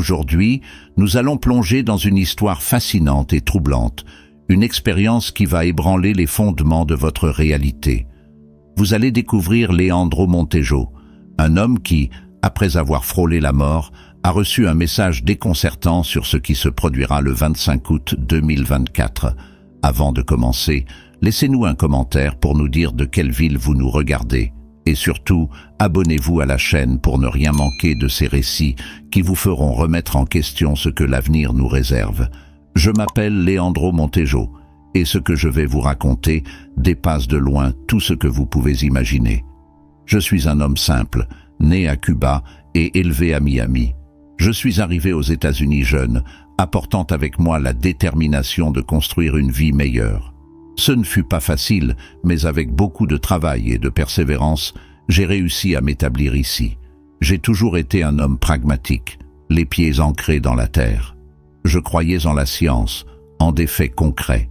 Aujourd'hui, nous allons plonger dans une histoire fascinante et troublante, une expérience qui va ébranler les fondements de votre réalité. Vous allez découvrir Leandro Montejo, un homme qui, après avoir frôlé la mort, a reçu un message déconcertant sur ce qui se produira le 25 août 2024. Avant de commencer, laissez-nous un commentaire pour nous dire de quelle ville vous nous regardez. Et surtout, abonnez-vous à la chaîne pour ne rien manquer de ces récits qui vous feront remettre en question ce que l'avenir nous réserve. Je m'appelle Leandro Montejo, et ce que je vais vous raconter dépasse de loin tout ce que vous pouvez imaginer. Je suis un homme simple, né à Cuba et élevé à Miami. Je suis arrivé aux États-Unis jeune, apportant avec moi la détermination de construire une vie meilleure. Ce ne fut pas facile, mais avec beaucoup de travail et de persévérance, j'ai réussi à m'établir ici. J'ai toujours été un homme pragmatique, les pieds ancrés dans la terre. Je croyais en la science, en des faits concrets.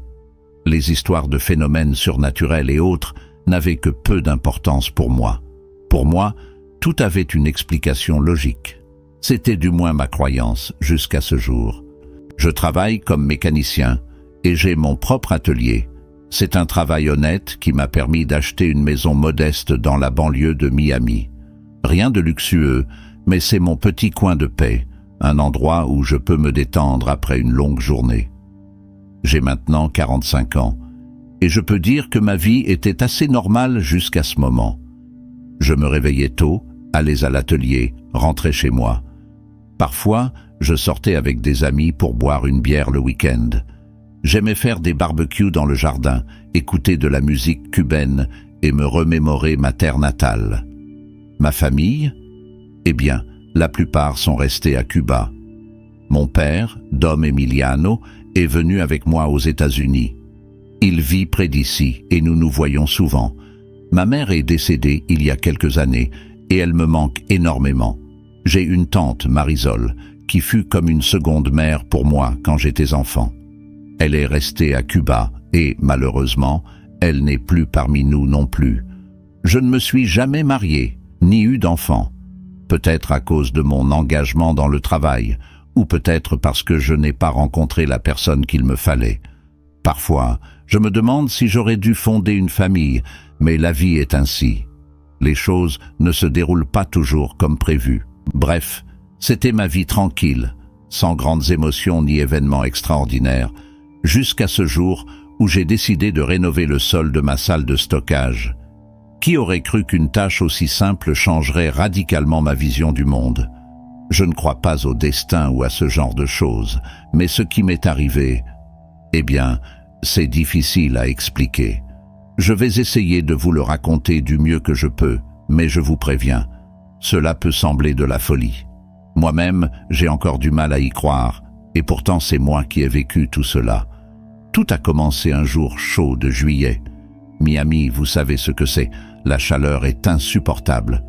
Les histoires de phénomènes surnaturels et autres n'avaient que peu d'importance pour moi. Pour moi, tout avait une explication logique. C'était du moins ma croyance jusqu'à ce jour. Je travaille comme mécanicien et j'ai mon propre atelier. C'est un travail honnête qui m'a permis d'acheter une maison modeste dans la banlieue de Miami. Rien de luxueux, mais c'est mon petit coin de paix, un endroit où je peux me détendre après une longue journée. J'ai maintenant 45 ans, et je peux dire que ma vie était assez normale jusqu'à ce moment. Je me réveillais tôt, allais à l'atelier, rentrais chez moi. Parfois, je sortais avec des amis pour boire une bière le week-end. J'aimais faire des barbecues dans le jardin, écouter de la musique cubaine et me remémorer ma terre natale. Ma famille? Eh bien, la plupart sont restés à Cuba. Mon père, Dom Emiliano, est venu avec moi aux États-Unis. Il vit près d'ici et nous nous voyons souvent. Ma mère est décédée il y a quelques années et elle me manque énormément. J'ai une tante, Marisol, qui fut comme une seconde mère pour moi quand j'étais enfant. Elle est restée à Cuba et, malheureusement, elle n'est plus parmi nous non plus. Je ne me suis jamais marié, ni eu d'enfant. Peut-être à cause de mon engagement dans le travail, ou peut-être parce que je n'ai pas rencontré la personne qu'il me fallait. Parfois, je me demande si j'aurais dû fonder une famille, mais la vie est ainsi. Les choses ne se déroulent pas toujours comme prévu. Bref, c'était ma vie tranquille, sans grandes émotions ni événements extraordinaires, jusqu'à ce jour où j'ai décidé de rénover le sol de ma salle de stockage. Qui aurait cru qu'une tâche aussi simple changerait radicalement ma vision du monde? Je ne crois pas au destin ou à ce genre de choses, mais ce qui m'est arrivé, eh bien, c'est difficile à expliquer. Je vais essayer de vous le raconter du mieux que je peux, mais je vous préviens, cela peut sembler de la folie. Moi-même, j'ai encore du mal à y croire, et pourtant c'est moi qui ai vécu tout cela. Tout a commencé un jour chaud de juillet. Miami, vous savez ce que c'est, la chaleur est insupportable.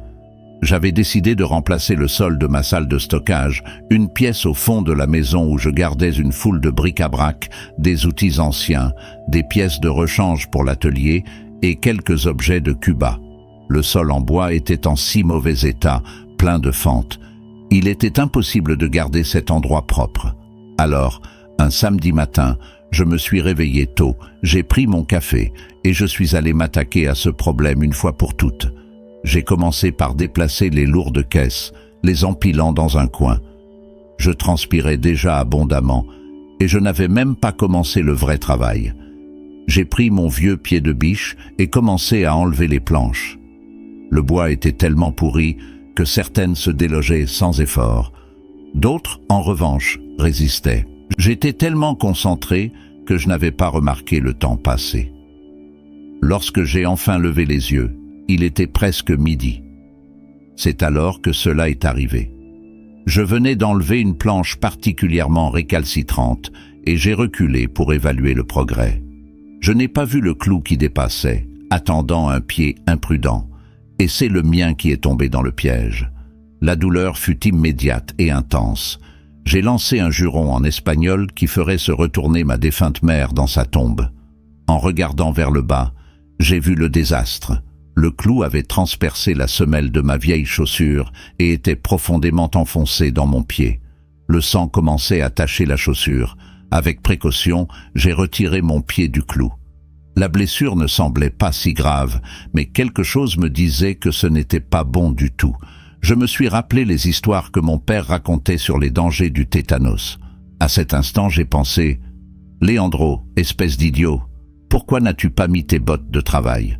J'avais décidé de remplacer le sol de ma salle de stockage, une pièce au fond de la maison où je gardais une foule de bric-à-brac, des outils anciens, des pièces de rechange pour l'atelier et quelques objets de Cuba. Le sol en bois était en si mauvais état, plein de fentes. Il était impossible de garder cet endroit propre. Alors, un samedi matin, je me suis réveillé tôt, j'ai pris mon café et je suis allé m'attaquer à ce problème une fois pour toutes. J'ai commencé par déplacer les lourdes caisses, les empilant dans un coin. Je transpirais déjà abondamment et je n'avais même pas commencé le vrai travail. J'ai pris mon vieux pied de biche et commencé à enlever les planches. Le bois était tellement pourri que certaines se délogeaient sans effort. D'autres, en revanche, résistaient. J'étais tellement concentré que je n'avais pas remarqué le temps passé. Lorsque j'ai enfin levé les yeux, il était presque midi. C'est alors que cela est arrivé. Je venais d'enlever une planche particulièrement récalcitrante et j'ai reculé pour évaluer le progrès. Je n'ai pas vu le clou qui dépassait, attendant un pied imprudent, et c'est le mien qui est tombé dans le piège. La douleur fut immédiate et intense. J'ai lancé un juron en espagnol qui ferait se retourner ma défunte mère dans sa tombe. En regardant vers le bas, j'ai vu le désastre. Le clou avait transpercé la semelle de ma vieille chaussure et était profondément enfoncé dans mon pied. Le sang commençait à tacher la chaussure. Avec précaution, j'ai retiré mon pied du clou. La blessure ne semblait pas si grave, mais quelque chose me disait que ce n'était pas bon du tout. Je me suis rappelé les histoires que mon père racontait sur les dangers du tétanos. À cet instant, j'ai pensé « Léandro, espèce d'idiot, pourquoi n'as-tu pas mis tes bottes de travail ?»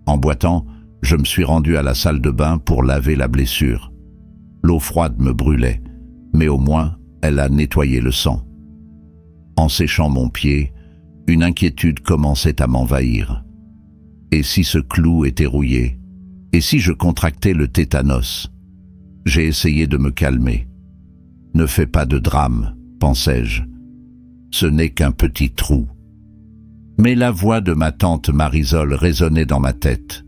En boitant, je me suis rendu à la salle de bain pour laver la blessure. L'eau froide me brûlait, mais au moins, elle a nettoyé le sang. En séchant mon pied, une inquiétude commençait à m'envahir. Et si ce clou était rouillé? Et si je contractais le tétanos? J'ai essayé de me calmer. Ne fais pas de drame, pensais-je. Ce n'est qu'un petit trou. Mais la voix de ma tante Marisol résonnait dans ma tête.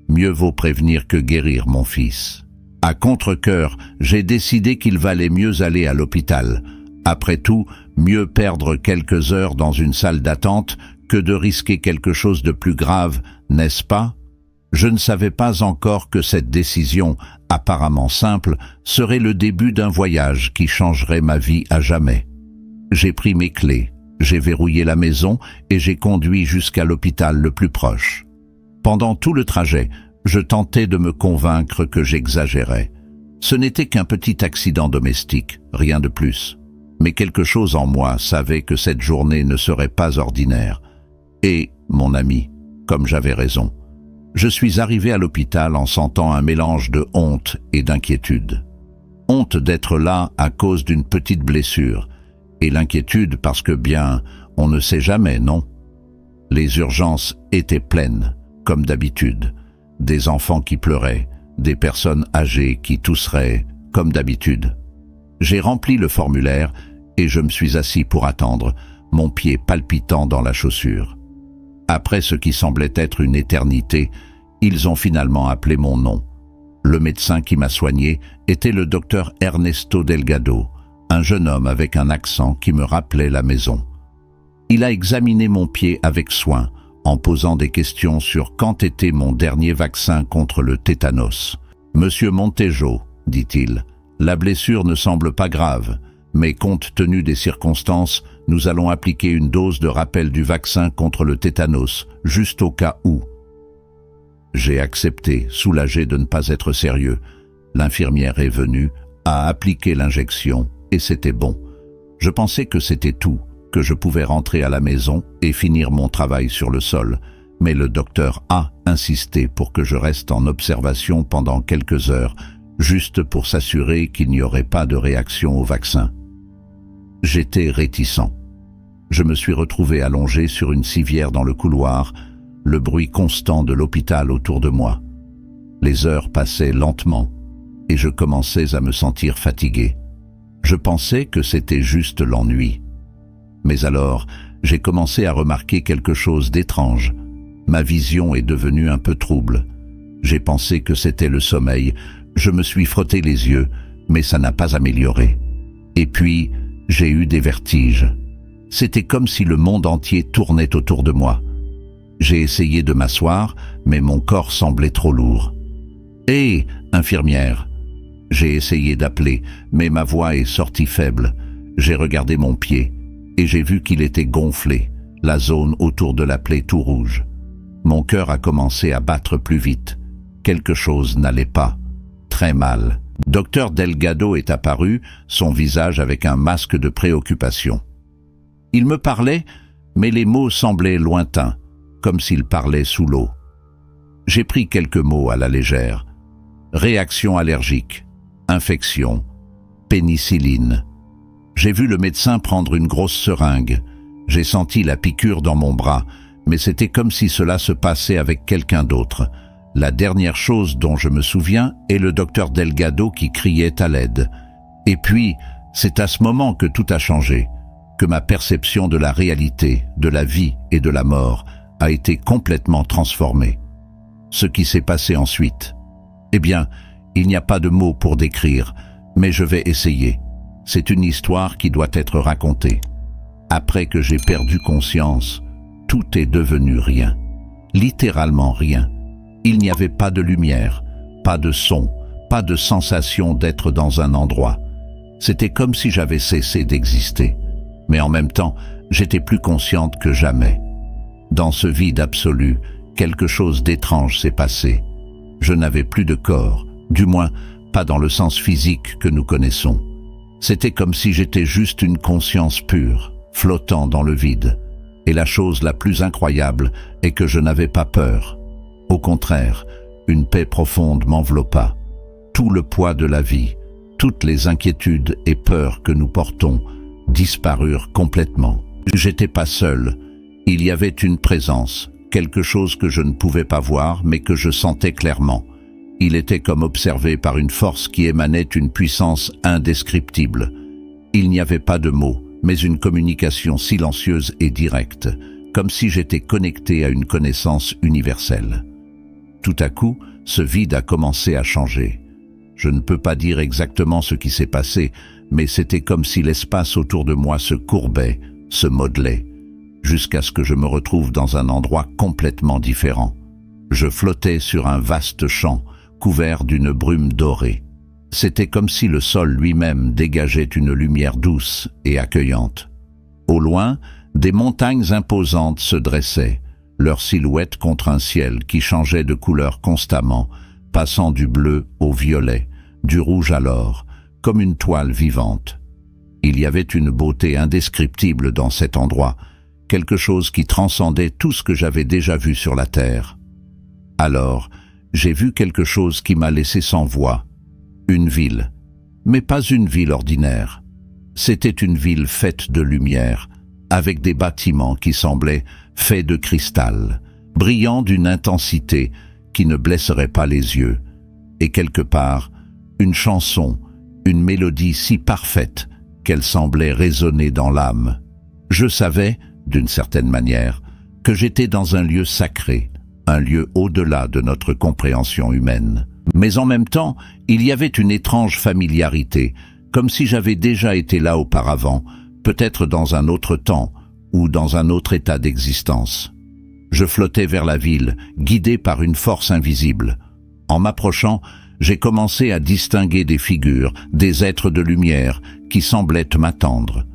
Mieux vaut prévenir que guérir, mon fils. À contre-cœur, j'ai décidé qu'il valait mieux aller à l'hôpital. Après tout, mieux perdre quelques heures dans une salle d'attente que de risquer quelque chose de plus grave, n'est-ce pas? Je ne savais pas encore que cette décision, apparemment simple, serait le début d'un voyage qui changerait ma vie à jamais. J'ai pris mes clés, j'ai verrouillé la maison et j'ai conduit jusqu'à l'hôpital le plus proche. Pendant tout le trajet, je tentais de me convaincre que j'exagérais. Ce n'était qu'un petit accident domestique, rien de plus. Mais quelque chose en moi savait que cette journée ne serait pas ordinaire. Et, mon ami, comme j'avais raison, je suis arrivé à l'hôpital en sentant un mélange de honte et d'inquiétude. Honte d'être là à cause d'une petite blessure, et l'inquiétude parce que, bien, on ne sait jamais, non? Les urgences étaient pleines, comme d'habitude. Des enfants qui pleuraient, des personnes âgées qui tousseraient, comme d'habitude. J'ai rempli le formulaire et je me suis assis pour attendre, mon pied palpitant dans la chaussure. Après ce qui semblait être une éternité, ils ont finalement appelé mon nom. Le médecin qui m'a soigné était le docteur Ernesto Delgado, un jeune homme avec un accent qui me rappelait la maison. Il a examiné mon pied avec soin, en posant des questions sur quand était mon dernier vaccin contre le tétanos. « Monsieur Montejo, dit-il, la blessure ne semble pas grave, mais compte tenu des circonstances, nous allons appliquer une dose de rappel du vaccin contre le tétanos, juste au cas où. » J'ai accepté, soulagé de ne pas être sérieux. L'infirmière est venue, a appliqué l'injection, et c'était bon. Je pensais que c'était tout, que je pouvais rentrer à la maison et finir mon travail sur le sol, mais le docteur a insisté pour que je reste en observation pendant quelques heures, juste pour s'assurer qu'il n'y aurait pas de réaction au vaccin. J'étais réticent. Je me suis retrouvé allongé sur une civière dans le couloir, le bruit constant de l'hôpital autour de moi. Les heures passaient lentement, et je commençais à me sentir fatigué. Je pensais que c'était juste l'ennui. Mais alors, j'ai commencé à remarquer quelque chose d'étrange. Ma vision est devenue un peu trouble. J'ai pensé que c'était le sommeil. Je me suis frotté les yeux, mais ça n'a pas amélioré. Et puis, j'ai eu des vertiges. C'était comme si le monde entier tournait autour de moi. J'ai essayé de m'asseoir, mais mon corps semblait trop lourd. « Hé, infirmière !» J'ai essayé d'appeler, mais ma voix est sortie faible. J'ai regardé mon pied, et j'ai vu qu'il était gonflé, la zone autour de la plaie tout rouge. Mon cœur a commencé à battre plus vite. Quelque chose n'allait pas. Très mal. Docteur Delgado est apparu, son visage avec un masque de préoccupation. Il me parlait, mais les mots semblaient lointains, comme s'il parlait sous l'eau. J'ai pris quelques mots à la légère. Réaction allergique, infection, pénicilline. J'ai vu le médecin prendre une grosse seringue. J'ai senti la piqûre dans mon bras, mais c'était comme si cela se passait avec quelqu'un d'autre. La dernière chose dont je me souviens est le docteur Delgado qui criait à l'aide. Et puis, c'est à ce moment que tout a changé, que ma perception de la réalité, de la vie et de la mort a été complètement transformée. Ce qui s'est passé ensuite, eh bien, il n'y a pas de mots pour décrire, mais je vais essayer. C'est une histoire qui doit être racontée. Après que j'ai perdu conscience, tout est devenu rien. Littéralement rien. Il n'y avait pas de lumière, pas de son, pas de sensation d'être dans un endroit. C'était comme si j'avais cessé d'exister. Mais en même temps, j'étais plus consciente que jamais. Dans ce vide absolu, quelque chose d'étrange s'est passé. Je n'avais plus de corps, du moins pas dans le sens physique que nous connaissons. C'était comme si j'étais juste une conscience pure, flottant dans le vide. Et la chose la plus incroyable est que je n'avais pas peur. Au contraire, une paix profonde m'enveloppa. Tout le poids de la vie, toutes les inquiétudes et peurs que nous portons disparurent complètement. J'étais pas seul. Il y avait une présence, quelque chose que je ne pouvais pas voir mais que je sentais clairement. Il était comme observé par une force qui émanait une puissance indescriptible. Il n'y avait pas de mots, mais une communication silencieuse et directe, comme si j'étais connecté à une connaissance universelle. Tout à coup, ce vide a commencé à changer. Je ne peux pas dire exactement ce qui s'est passé, mais c'était comme si l'espace autour de moi se courbait, se modelait, jusqu'à ce que je me retrouve dans un endroit complètement différent. Je flottais sur un vaste champ, couvert d'une brume dorée. C'était comme si le sol lui-même dégageait une lumière douce et accueillante. Au loin, des montagnes imposantes se dressaient, leur silhouette contre un ciel qui changeait de couleur constamment, passant du bleu au violet, du rouge à l'or, comme une toile vivante. Il y avait une beauté indescriptible dans cet endroit, quelque chose qui transcendait tout ce que j'avais déjà vu sur la terre. Alors, j'ai vu quelque chose qui m'a laissé sans voix. Une ville, mais pas une ville ordinaire. C'était une ville faite de lumière, avec des bâtiments qui semblaient faits de cristal, brillants d'une intensité qui ne blesserait pas les yeux. Et quelque part, une chanson, une mélodie si parfaite qu'elle semblait résonner dans l'âme. Je savais, d'une certaine manière, que j'étais dans un lieu sacré, un lieu au-delà de notre compréhension humaine. Mais en même temps, il y avait une étrange familiarité, comme si j'avais déjà été là auparavant, peut-être dans un autre temps ou dans un autre état d'existence. Je flottais vers la ville, guidé par une force invisible. En m'approchant, j'ai commencé à distinguer des figures, des êtres de lumière qui semblaient m'attendre.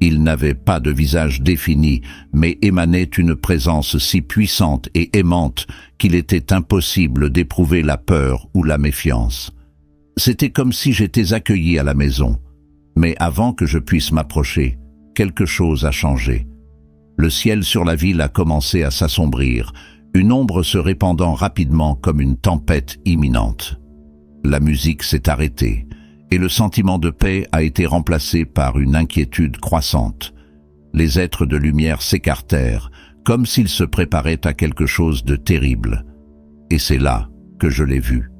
Ils n'avaient pas de visage défini, mais émanaient une présence si puissante et aimante qu'il était impossible d'éprouver la peur ou la méfiance. C'était comme si j'étais accueilli à la maison. Mais avant que je puisse m'approcher, quelque chose a changé. Le ciel sur la ville a commencé à s'assombrir, une ombre se répandant rapidement comme une tempête imminente. La musique s'est arrêtée, et le sentiment de paix a été remplacé par une inquiétude croissante. Les êtres de lumière s'écartèrent, comme s'ils se préparaient à quelque chose de terrible. Et c'est là que je l'ai vu.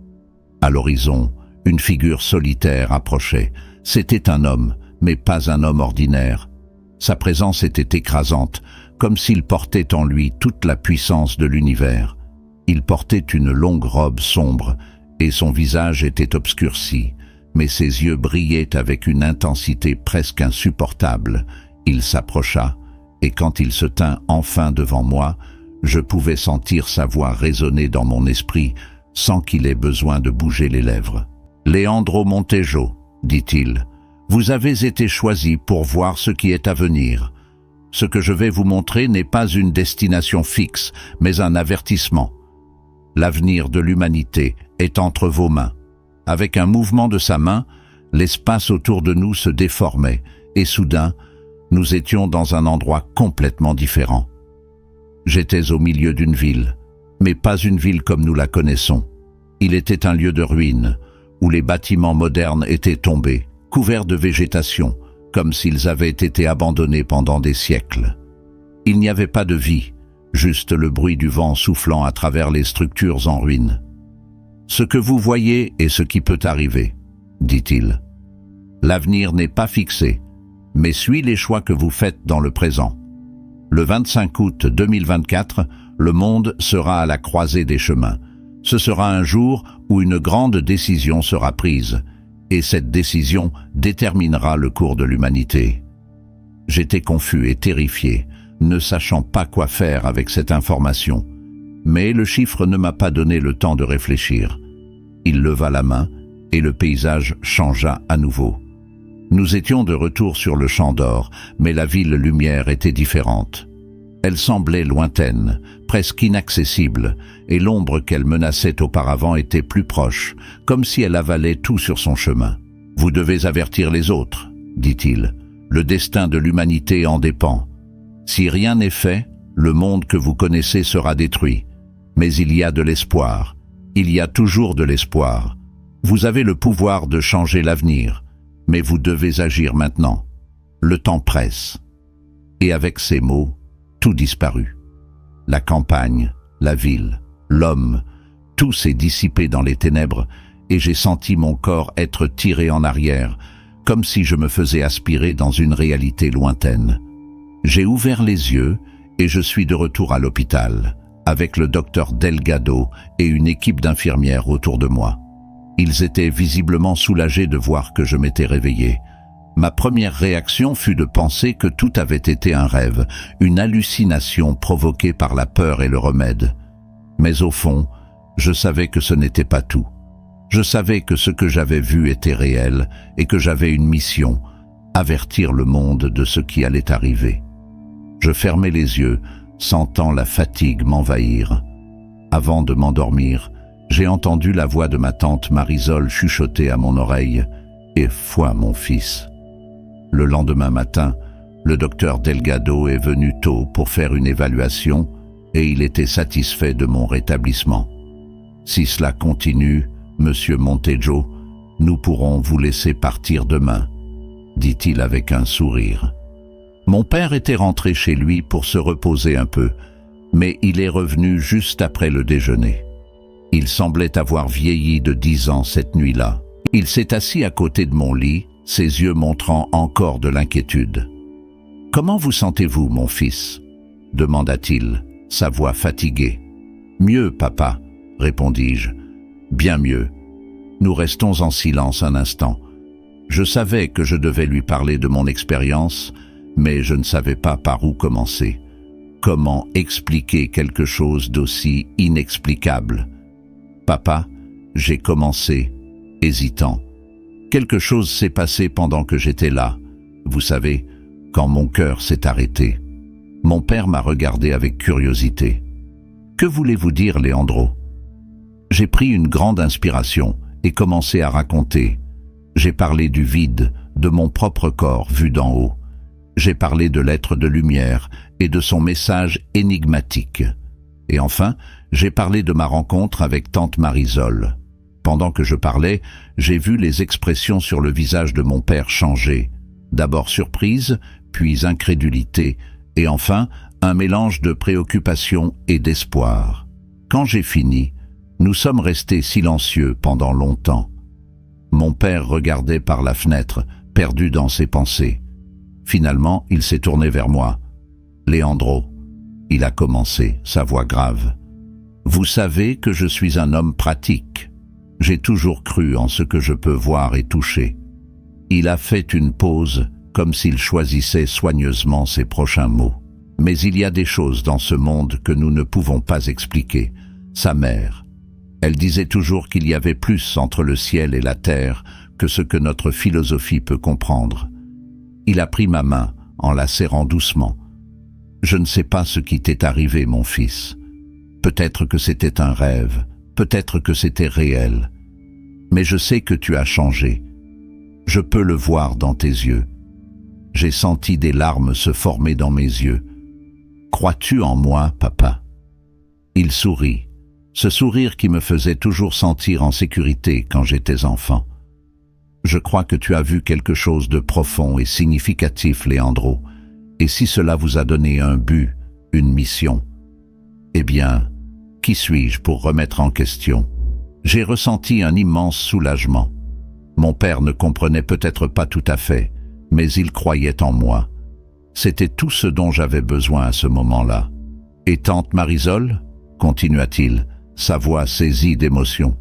À l'horizon, une figure solitaire approchait. C'était un homme, mais pas un homme ordinaire. Sa présence était écrasante, comme s'il portait en lui toute la puissance de l'univers. Il portait une longue robe sombre, et son visage était obscurci, mais ses yeux brillaient avec une intensité presque insupportable. Il s'approcha, et quand il se tint enfin devant moi, je pouvais sentir sa voix résonner dans mon esprit sans qu'il ait besoin de bouger les lèvres. « Leandro Montejo, dit-il, vous avez été choisi pour voir ce qui est à venir. Ce que je vais vous montrer n'est pas une destination fixe, mais un avertissement. L'avenir de l'humanité est entre vos mains. » Avec un mouvement de sa main, l'espace autour de nous se déformait, et soudain, nous étions dans un endroit complètement différent. J'étais au milieu d'une ville, mais pas une ville comme nous la connaissons. Il était un lieu de ruines, où les bâtiments modernes étaient tombés, couverts de végétation, comme s'ils avaient été abandonnés pendant des siècles. Il n'y avait pas de vie, juste le bruit du vent soufflant à travers les structures en ruine. « Ce que vous voyez est ce qui peut arriver, » dit-il. « L'avenir n'est pas fixé, mais suit les choix que vous faites dans le présent. Le 25 août 2024, le monde sera à la croisée des chemins. Ce sera un jour où une grande décision sera prise, et cette décision déterminera le cours de l'humanité. » J'étais confus et terrifié, ne sachant pas quoi faire avec cette information. Mais le chiffre ne m'a pas donné le temps de réfléchir. Il leva la main et le paysage changea à nouveau. Nous étions de retour sur le Champ d'Or, mais la ville lumière était différente. Elle semblait lointaine, presque inaccessible, et l'ombre qu'elle menaçait auparavant était plus proche, comme si elle avalait tout sur son chemin. « Vous devez avertir les autres, » dit-il. « Le destin de l'humanité en dépend. Si rien n'est fait, le monde que vous connaissez sera détruit. Mais il y a de l'espoir. Il y a toujours de l'espoir. Vous avez le pouvoir de changer l'avenir, mais vous devez agir maintenant. Le temps presse. » Et avec ces mots, tout disparut. La campagne, la ville, l'homme, tout s'est dissipé dans les ténèbres et j'ai senti mon corps être tiré en arrière, comme si je me faisais aspirer dans une réalité lointaine. J'ai ouvert les yeux et je suis de retour à l'hôpital, avec le docteur Delgado et une équipe d'infirmières autour de moi. Ils étaient visiblement soulagés de voir que je m'étais réveillé. Ma première réaction fut de penser que tout avait été un rêve, une hallucination provoquée par la peur et le remède. Mais au fond, je savais que ce n'était pas tout. Je savais que ce que j'avais vu était réel et que j'avais une mission, avertir le monde de ce qui allait arriver. Je fermais les yeux, sentant la fatigue m'envahir. Avant de m'endormir, j'ai entendu la voix de ma tante Marisol chuchoter à mon oreille « Et foi, mon fils !» Le lendemain matin, le docteur Delgado est venu tôt pour faire une évaluation et il était satisfait de mon rétablissement. « Si cela continue, Monsieur Montejo, nous pourrons vous laisser partir demain, » dit-il avec un sourire. Mon père était rentré chez lui pour se reposer un peu, mais il est revenu juste après le déjeuner. Il semblait avoir vieilli de 10 ans cette nuit-là. Il s'est assis à côté de mon lit, ses yeux montrant encore de l'inquiétude. « Comment vous sentez-vous, mon fils ?» demanda-t-il, sa voix fatiguée. « Mieux, papa, » répondis-je. « Bien mieux. » Nous restons en silence un instant. Je savais que je devais lui parler de mon expérience, mais je ne savais pas par où commencer. Comment expliquer quelque chose d'aussi inexplicable ? « Papa, » j'ai commencé, hésitant. Quelque chose s'est passé pendant que j'étais là. Vous savez, quand mon cœur s'est arrêté. Mon père m'a regardé avec curiosité. « Que voulez-vous dire, Leandro ?» J'ai pris une grande inspiration et commencé à raconter. J'ai parlé du vide, de mon propre corps vu d'en haut. J'ai parlé de l'être de lumière et de son message énigmatique. Et enfin, j'ai parlé de ma rencontre avec tante Marisol. Pendant que je parlais, j'ai vu les expressions sur le visage de mon père changer. D'abord surprise, puis incrédulité, et enfin un mélange de préoccupation et d'espoir. Quand j'ai fini, nous sommes restés silencieux pendant longtemps. Mon père regardait par la fenêtre, perdu dans ses pensées. Finalement, il s'est tourné vers moi. « Leandro », il a commencé, sa voix grave. « Vous savez que je suis un homme pratique. J'ai toujours cru en ce que je peux voir et toucher. » Il a fait une pause, comme s'il choisissait soigneusement ses prochains mots. « Mais il y a des choses dans ce monde que nous ne pouvons pas expliquer. Sa mère, elle disait toujours qu'il y avait plus entre le ciel et la terre que ce que notre philosophie peut comprendre. » Il a pris ma main, en la serrant doucement. « Je ne sais pas ce qui t'est arrivé, mon fils. Peut-être que c'était un rêve, peut-être que c'était réel. Mais je sais que tu as changé. Je peux le voir dans tes yeux. J'ai senti des larmes se former dans mes yeux. Crois-tu en moi, papa ?» Il sourit, ce sourire qui me faisait toujours sentir en sécurité quand j'étais enfant. « Je crois que tu as vu quelque chose de profond et significatif, Leandro, et si cela vous a donné un but, une mission, eh bien, qui suis-je pour remettre en question ?» J'ai ressenti un immense soulagement. Mon père ne comprenait peut-être pas tout à fait, mais il croyait en moi. C'était tout ce dont j'avais besoin à ce moment-là. « Et tante Marisol ?» continua-t-il, sa voix saisie d'émotion.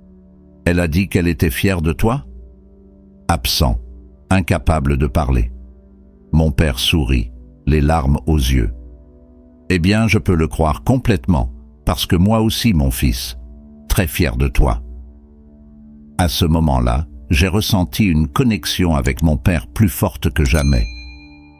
« Elle a dit qu'elle était fière de toi ?» Absent, incapable de parler. Mon père sourit, les larmes aux yeux. « Eh bien, je peux le croire complètement, parce que moi aussi, mon fils, très fier de toi. » À ce moment-là, j'ai ressenti une connexion avec mon père plus forte que jamais.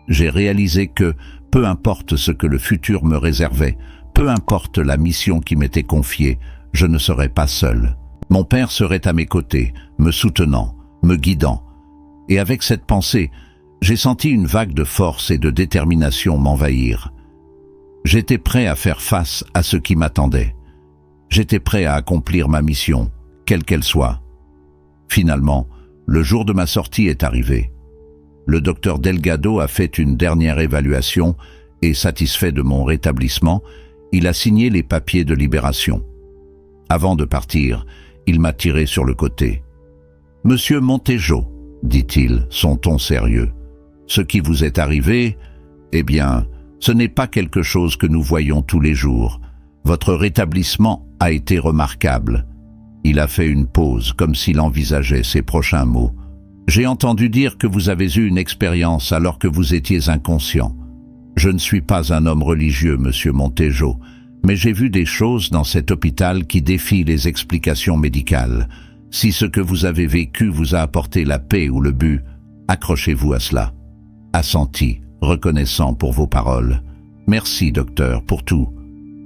J'ai réalisé que, peu importe ce que le futur me réservait, peu importe la mission qui m'était confiée, je ne serais pas seul. Mon père serait à mes côtés, me soutenant, me guidant. Et avec cette pensée, j'ai senti une vague de force et de détermination m'envahir. J'étais prêt à faire face à ce qui m'attendait. J'étais prêt à accomplir ma mission, quelle qu'elle soit. Finalement, le jour de ma sortie est arrivé. Le docteur Delgado a fait une dernière évaluation et, satisfait de mon rétablissement, il a signé les papiers de libération. Avant de partir, il m'a tiré sur le côté. « Monsieur Montejo, dit-il, son ton sérieux, ce qui vous est arrivé, eh bien, ce n'est pas quelque chose que nous voyons tous les jours. Votre rétablissement a été remarquable. » Il a fait une pause, comme s'il envisageait ses prochains mots. « J'ai entendu dire que vous avez eu une expérience alors que vous étiez inconscient. Je ne suis pas un homme religieux, monsieur Montejo, mais j'ai vu des choses dans cet hôpital qui défient les explications médicales. Si ce que vous avez vécu vous a apporté la paix ou le but, accrochez-vous à cela. » Assenti, reconnaissant pour vos paroles. « Merci, docteur, pour tout. »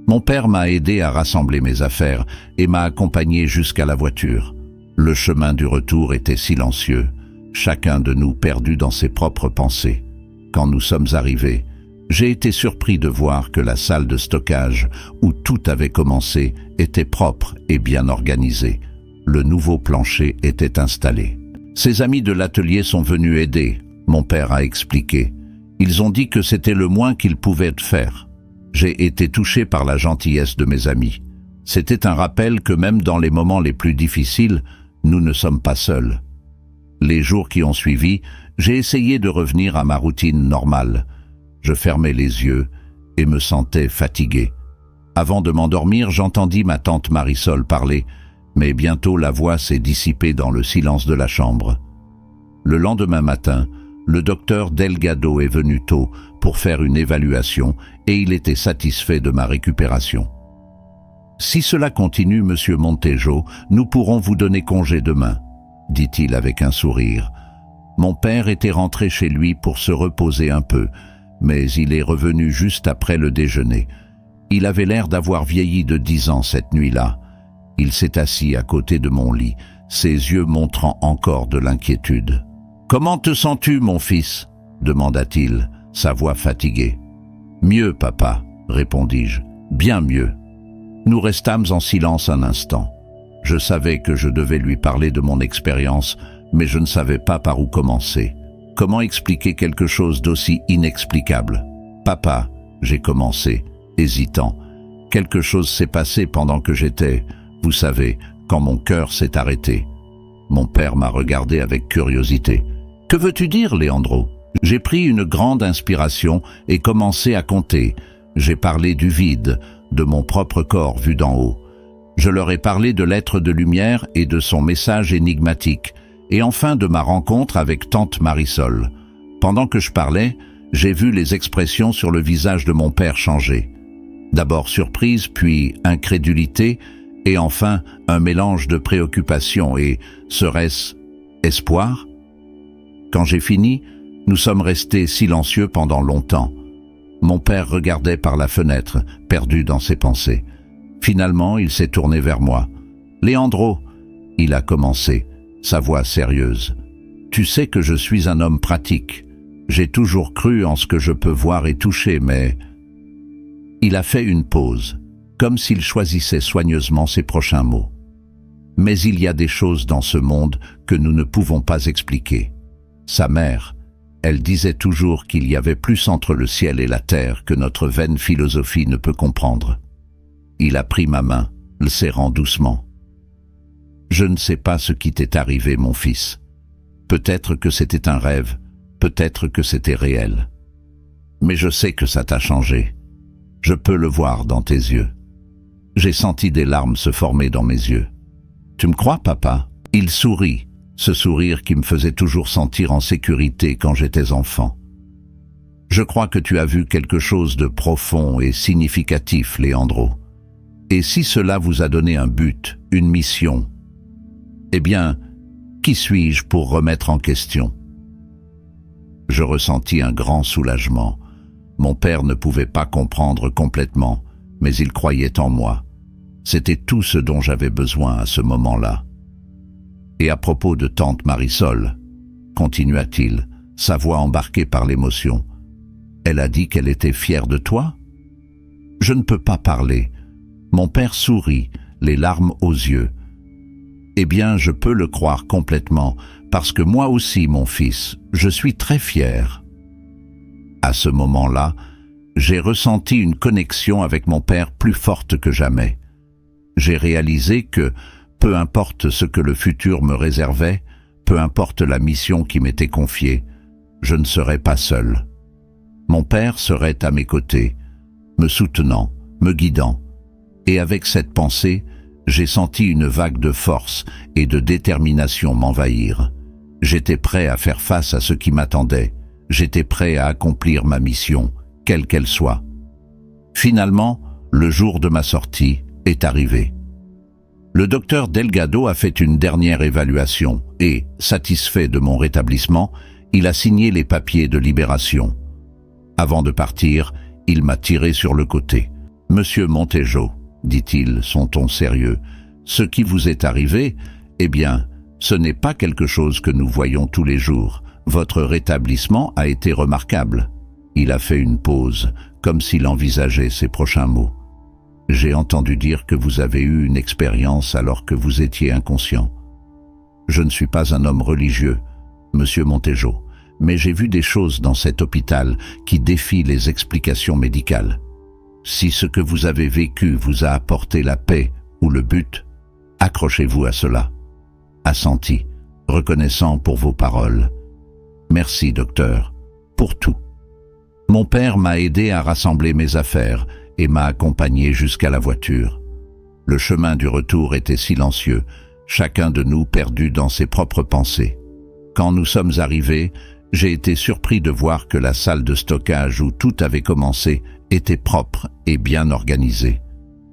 Mon père m'a aidé à rassembler mes affaires et m'a accompagné jusqu'à la voiture. Le chemin du retour était silencieux, chacun de nous perdu dans ses propres pensées. Quand nous sommes arrivés, j'ai été surpris de voir que la salle de stockage, où tout avait commencé, était propre et bien organisée. Le nouveau plancher était installé. Ses amis de l'atelier sont venus aider, mon père a expliqué. Ils ont dit que c'était le moins qu'ils pouvaient faire. J'ai été touché par la gentillesse de mes amis. C'était un rappel que même dans les moments les plus difficiles, nous ne sommes pas seuls. Les jours qui ont suivi, j'ai essayé de revenir à ma routine normale. Je fermais les yeux et me sentais fatigué. Avant de m'endormir, j'entendis ma tante Marisol parler, mais bientôt la voix s'est dissipée dans le silence de la chambre. Le lendemain matin, le docteur Delgado est venu tôt pour faire une évaluation et il était satisfait de ma récupération. « Si cela continue, monsieur Montejo, nous pourrons vous donner congé demain, » dit-il avec un sourire. Mon père était rentré chez lui pour se reposer un peu, mais il est revenu juste après le déjeuner. Il avait l'air d'avoir vieilli de 10 ans cette nuit-là. Il s'est assis à côté de mon lit, ses yeux montrant encore de l'inquiétude. « Comment te sens-tu, mon fils ?» demanda-t-il, sa voix fatiguée. « Mieux, papa, » répondis-je, « bien mieux. » Nous restâmes en silence un instant. Je savais que je devais lui parler de mon expérience, mais je ne savais pas par où commencer. Comment expliquer quelque chose d'aussi inexplicable ? « Papa, » j'ai commencé, hésitant. Quelque chose s'est passé pendant que j'étais, vous savez, quand mon cœur s'est arrêté. Mon père m'a regardé avec curiosité. « Que veux-tu dire, Leandro ?» J'ai pris une grande inspiration et commencé à compter. J'ai parlé du vide, de mon propre corps vu d'en haut. Je leur ai parlé de l'être de lumière et de son message énigmatique, et enfin de ma rencontre avec tante Marisol. Pendant que je parlais, j'ai vu les expressions sur le visage de mon père changer. D'abord surprise, puis incrédulité, et enfin un mélange de préoccupation et, serait-ce, espoir ? Quand j'ai fini, nous sommes restés silencieux pendant longtemps. Mon père regardait par la fenêtre, perdu dans ses pensées. Finalement, il s'est tourné vers moi. « Leandro !» il a commencé, sa voix sérieuse. « Tu sais que je suis un homme pratique. J'ai toujours cru en ce que je peux voir et toucher, mais... » Il a fait une pause, comme s'il choisissait soigneusement ses prochains mots. « Mais il y a des choses dans ce monde que nous ne pouvons pas expliquer. » Sa mère, elle disait toujours qu'il y avait plus entre le ciel et la terre que notre vaine philosophie ne peut comprendre. Il a pris ma main, le serrant doucement. « Je ne sais pas ce qui t'est arrivé, mon fils. Peut-être que c'était un rêve, peut-être que c'était réel. Mais je sais que ça t'a changé. Je peux le voir dans tes yeux. » J'ai senti des larmes se former dans mes yeux. « Tu me crois, papa ?» Il sourit, ce sourire qui me faisait toujours sentir en sécurité quand j'étais enfant. « Je crois que tu as vu quelque chose de profond et significatif, Leandro. Et si cela vous a donné un but, une mission, eh bien, Qui suis-je pour remettre en question? Je ressentis un grand soulagement. Mon père ne pouvait pas comprendre complètement, mais il croyait en moi. C'était tout ce dont j'avais besoin à ce moment-là. Et à propos de tante Marisol, continua-t-il, sa voix embarquée par l'émotion, elle a dit qu'elle était fière de toi? Je ne peux pas parler. Mon père sourit, les larmes aux yeux. Eh bien, je peux le croire complètement, parce que moi aussi, mon fils, je suis très fier. À ce moment-là, j'ai ressenti une connexion avec mon père plus forte que jamais. J'ai réalisé que, peu importe ce que le futur me réservait, peu importe la mission qui m'était confiée, je ne serais pas seul. Mon père serait à mes côtés, me soutenant, me guidant. Et avec cette pensée, j'ai senti une vague de force et de détermination m'envahir. J'étais prêt à faire face à ce qui m'attendait. J'étais prêt à accomplir ma mission, quelle qu'elle soit. Finalement, le jour de ma sortie est arrivé. Le docteur Delgado a fait une dernière évaluation et, satisfait de mon rétablissement, il a signé les papiers de libération. Avant de partir, il m'a tiré sur le côté. « Monsieur Montejo, dit-il, son ton sérieux, ce qui vous est arrivé, eh bien, ce n'est pas quelque chose que nous voyons tous les jours. Votre rétablissement a été remarquable. » Il a fait une pause, comme s'il envisageait ses prochains mots. « J'ai entendu dire que vous avez eu une expérience alors que vous étiez inconscient. Je ne suis pas un homme religieux, monsieur Montejo, mais j'ai vu des choses dans cet hôpital qui défient les explications médicales. Si ce que vous avez vécu vous a apporté la paix ou le but, accrochez-vous à cela. » Assenti, reconnaissant pour vos paroles. « Merci, docteur, pour tout. » Mon père m'a aidé à rassembler mes affaires et m'a accompagné jusqu'à la voiture. Le chemin du retour était silencieux, chacun de nous perdu dans ses propres pensées. Quand nous sommes arrivés, j'ai été surpris de voir que la salle de stockage où tout avait commencé était propre et bien organisée.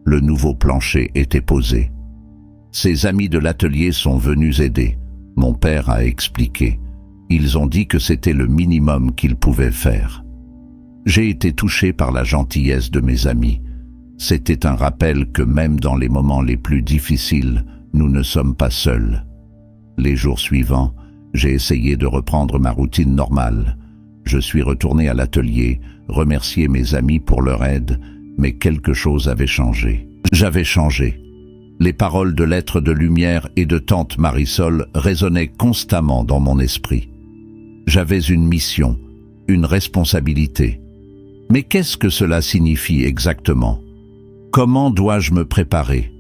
Le nouveau plancher était posé. Ses amis de l'atelier sont venus aider. Mon père a expliqué. Ils ont dit que c'était le minimum qu'ils pouvaient faire. J'ai été touché par la gentillesse de mes amis. C'était un rappel que même dans les moments les plus difficiles, nous ne sommes pas seuls. Les jours suivants, j'ai essayé de reprendre ma routine normale. Je suis retourné à l'atelier, remercier mes amis pour leur aide, mais quelque chose avait changé. J'avais changé. Les paroles de l'être de lumière et de tante Marisol résonnaient constamment dans mon esprit. J'avais une mission, une responsabilité. Mais qu'est-ce que cela signifie exactement? Comment dois-je me préparer?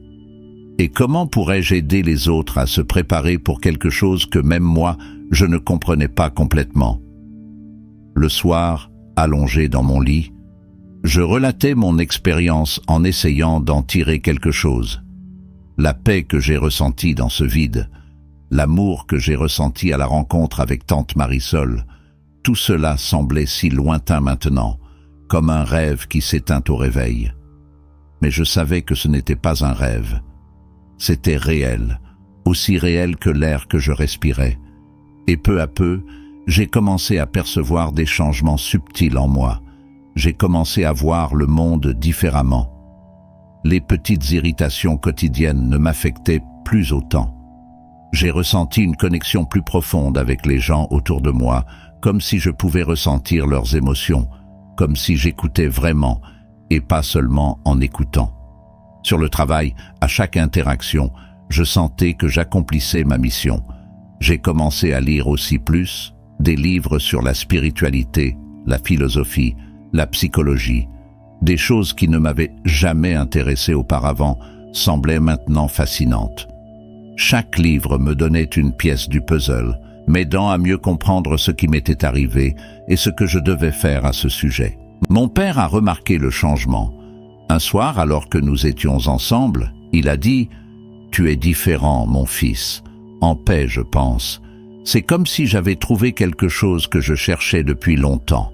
Et comment pourrais-je aider les autres à se préparer pour quelque chose que même moi, je ne comprenais pas complètement? Le soir, allongé dans mon lit, je relatais mon expérience en essayant d'en tirer quelque chose. La paix que j'ai ressentie dans ce vide, l'amour que j'ai ressenti à la rencontre avec tante Marisol, tout cela semblait si lointain maintenant, comme un rêve qui s'éteint au réveil. Mais je savais que ce n'était pas un rêve. C'était réel, aussi réel que l'air que je respirais. Et peu à peu, j'ai commencé à percevoir des changements subtils en moi. J'ai commencé à voir le monde différemment. Les petites irritations quotidiennes ne m'affectaient plus autant. J'ai ressenti une connexion plus profonde avec les gens autour de moi, comme si je pouvais ressentir leurs émotions, comme si j'écoutais vraiment et pas seulement en écoutant. Sur le travail, à chaque interaction, je sentais que j'accomplissais ma mission. J'ai commencé à lire aussi plus, des livres sur la spiritualité, la philosophie, la psychologie. Des choses qui ne m'avaient jamais intéressé auparavant semblaient maintenant fascinantes. Chaque livre me donnait une pièce du puzzle, m'aidant à mieux comprendre ce qui m'était arrivé et ce que je devais faire à ce sujet. Mon père a remarqué le changement. Un soir, alors que nous étions ensemble, il a dit « Tu es différent, mon fils. En paix, je pense. C'est comme si j'avais trouvé quelque chose que je cherchais depuis longtemps. »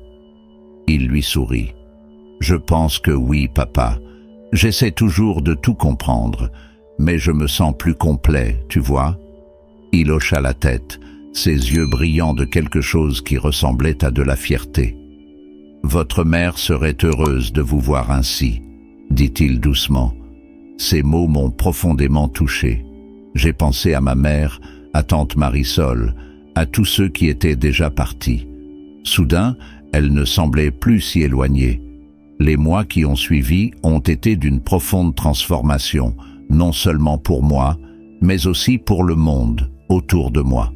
Il lui sourit. « Je pense que oui, papa. J'essaie toujours de tout comprendre, mais je me sens plus complet, tu vois. » Il hocha la tête, ses yeux brillant de quelque chose qui ressemblait à de la fierté. « Votre mère serait heureuse de vous voir ainsi, » dit-il doucement. Ces mots m'ont profondément touché. J'ai pensé à ma mère, à tante Marisol, à tous ceux qui étaient déjà partis. Soudain, elle ne semblait plus si éloignée. Les mois qui ont suivi ont été d'une profonde transformation, non seulement pour moi, mais aussi pour le monde autour de moi.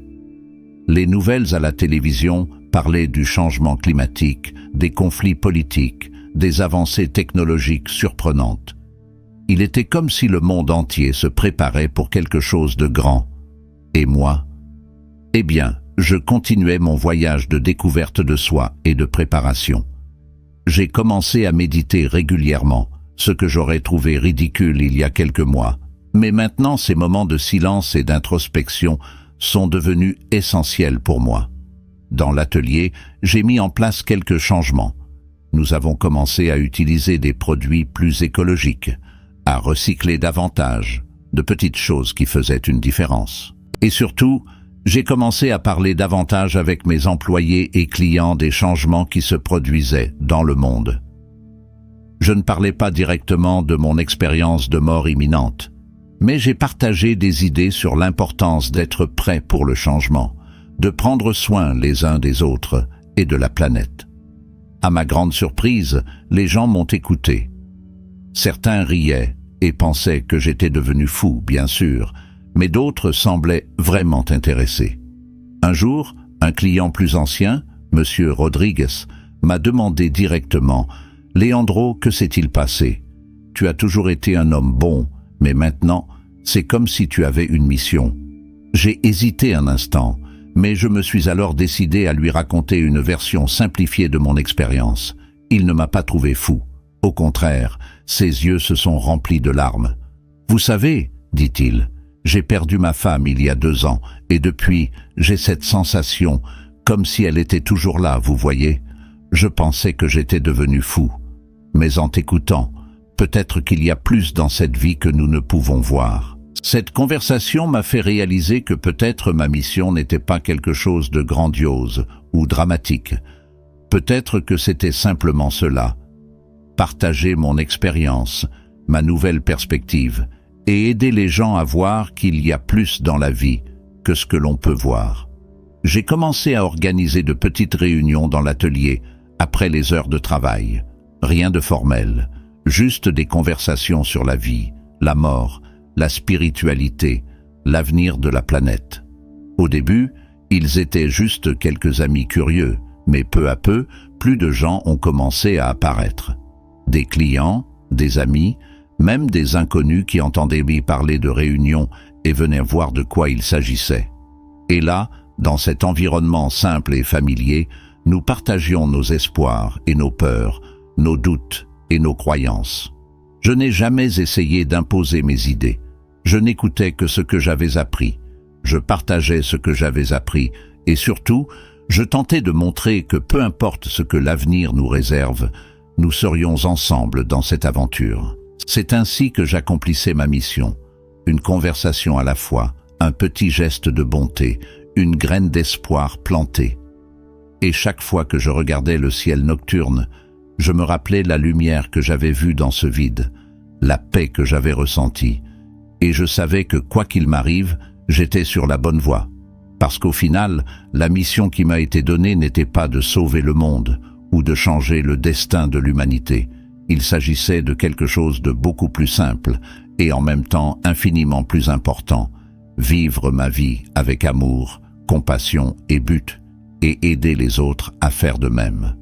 Les nouvelles à la télévision parlaient du changement climatique, des conflits politiques, des avancées technologiques surprenantes. Il était comme si le monde entier se préparait pour quelque chose de grand. Et moi? Eh bien, je continuais mon voyage de découverte de soi et de préparation. J'ai commencé à méditer régulièrement, ce que j'aurais trouvé ridicule il y a quelques mois. Mais maintenant, ces moments de silence et d'introspection sont devenus essentiels pour moi. Dans l'atelier, j'ai mis en place quelques changements. Nous avons commencé à utiliser des produits plus écologiques, à recycler davantage, de petites choses qui faisaient une différence. Et surtout, j'ai commencé à parler davantage avec mes employés et clients des changements qui se produisaient dans le monde. Je ne parlais pas directement de mon expérience de mort imminente, mais j'ai partagé des idées sur l'importance d'être prêt pour le changement, de prendre soin les uns des autres et de la planète. À ma grande surprise, les gens m'ont écouté. Certains riaient et pensaient que j'étais devenu fou, bien sûr, mais d'autres semblaient vraiment intéressés. Un jour, un client plus ancien, Monsieur Rodriguez, m'a demandé directement « Leandro, que s'est-il passé? Tu as toujours été un homme bon, mais maintenant, c'est comme si tu avais une mission. » J'ai hésité un instant, mais je me suis alors décidé à lui raconter une version simplifiée de mon expérience. Il ne m'a pas trouvé fou. Au contraire, ses yeux se sont remplis de larmes. « Vous savez, dit-il, j'ai perdu ma femme il y a 2 ans, et depuis, j'ai cette sensation, comme si elle était toujours là, vous voyez. Je pensais que j'étais devenu fou. Mais en t'écoutant, peut-être qu'il y a plus dans cette vie que nous ne pouvons voir. » Cette conversation m'a fait réaliser que peut-être ma mission n'était pas quelque chose de grandiose ou dramatique. Peut-être que c'était simplement cela. Partager mon expérience, ma nouvelle perspective, et aider les gens à voir qu'il y a plus dans la vie que ce que l'on peut voir. J'ai commencé à organiser de petites réunions dans l'atelier après les heures de travail. Rien de formel, juste des conversations sur la vie, la mort, la spiritualité, l'avenir de la planète. Au début, ils étaient juste quelques amis curieux, mais peu à peu, plus de gens ont commencé à apparaître. Des clients, des amis, même des inconnus qui entendaient parler de réunions et venaient voir de quoi il s'agissait. Et là, dans cet environnement simple et familier, nous partagions nos espoirs et nos peurs, nos doutes et nos croyances. Je n'ai jamais essayé d'imposer mes idées. Je n'écoutais que ce que j'avais appris. Je partageais ce que j'avais appris et surtout, je tentais de montrer que peu importe ce que l'avenir nous réserve, nous serions ensemble dans cette aventure. C'est ainsi que j'accomplissais ma mission. Une conversation à la fois, un petit geste de bonté, une graine d'espoir plantée. Et chaque fois que je regardais le ciel nocturne, je me rappelais la lumière que j'avais vue dans ce vide, la paix que j'avais ressentie. Et je savais que quoi qu'il m'arrive, j'étais sur la bonne voie. Parce qu'au final, la mission qui m'a été donnée n'était pas de sauver le monde ou de changer le destin de l'humanité. Il s'agissait de quelque chose de beaucoup plus simple et en même temps infiniment plus important. Vivre ma vie avec amour, compassion et but, et aider les autres à faire de même.